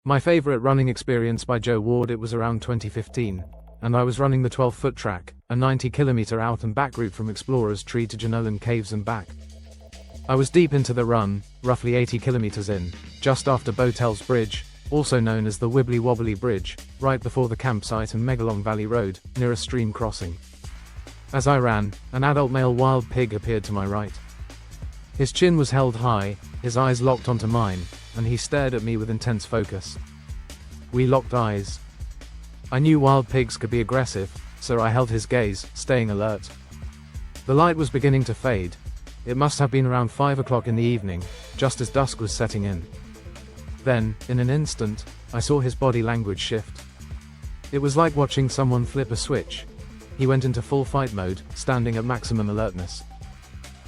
My favorite running experience by Joe Ward. It was around 2015, and I was running the 12-foot track, a 90-kilometer out and back route from Explorers Tree to Jenolan Caves and back. I was deep into the run, roughly 80 kilometers in, just after Botel's Bridge, also known as the Wibbly Wobbly Bridge, right before the campsite and Megalong Valley Road, near a stream crossing. As I ran, an adult male wild pig appeared to my right. His chin was held high, his eyes locked onto mine, and he stared at me with intense focus. We locked eyes. I knew wild pigs could be aggressive, so I held his gaze, staying alert. The light was beginning to fade. It must have been around 5 o'clock in the evening, just as dusk was setting in. Then, in an instant, I saw his body language shift. It was like watching someone flip a switch. He went into full fight mode, standing at maximum alertness.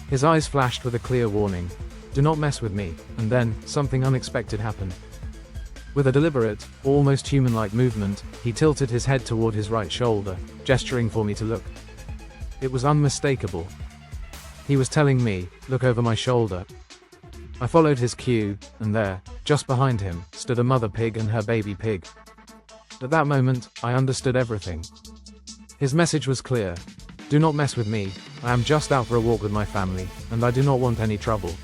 His eyes flashed with a clear warning. Do not mess with me, and then, something unexpected happened. With a deliberate, almost human-like movement, he tilted his head toward his right shoulder, gesturing for me to look. It was unmistakable. He was telling me, look over my shoulder. I followed his cue, and there, just behind him, stood a mother pig and her baby pig. At that moment, I understood everything. His message was clear. Do not mess with me, I am just out for a walk with my family, and I do not want any trouble.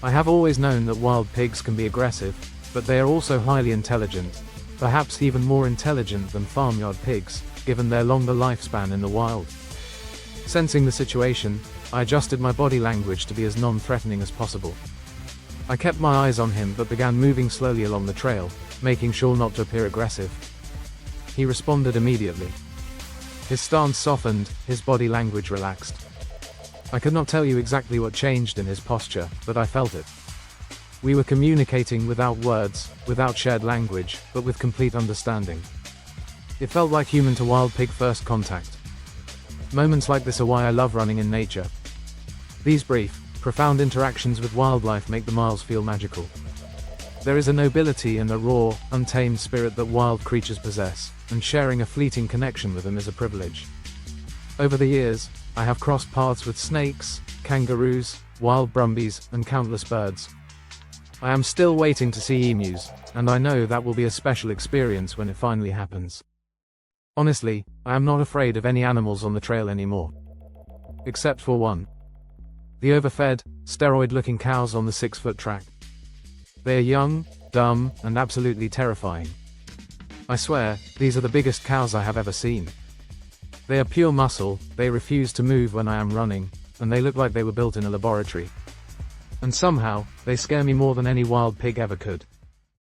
I have always known that wild pigs can be aggressive, but they are also highly intelligent, perhaps even more intelligent than farmyard pigs, given their longer lifespan in the wild. Sensing the situation, I adjusted my body language to be as non-threatening as possible. I kept my eyes on him but began moving slowly along the trail, making sure not to appear aggressive. He responded immediately. His stance softened, his body language relaxed. I could not tell you exactly what changed in his posture, but I felt it. We were communicating without words, without shared language, but with complete understanding. It felt like human to wild pig first contact. Moments like this are why I love running in nature. These brief, profound interactions with wildlife make the miles feel magical. There is a nobility and a raw, untamed spirit that wild creatures possess, and sharing a fleeting connection with them is a privilege. Over the years, I have crossed paths with snakes, kangaroos, wild brumbies, and countless birds. I am still waiting to see emus, and I know that will be a special experience when it finally happens. Honestly, I am not afraid of any animals on the trail anymore. Except for one. The overfed, steroid-looking cows on the 6-foot track. They are young, dumb, and absolutely terrifying. I swear, these are the biggest cows I have ever seen. They are pure muscle, they refuse to move when I am running, and they look like they were built in a laboratory. And somehow, they scare me more than any wild pig ever could.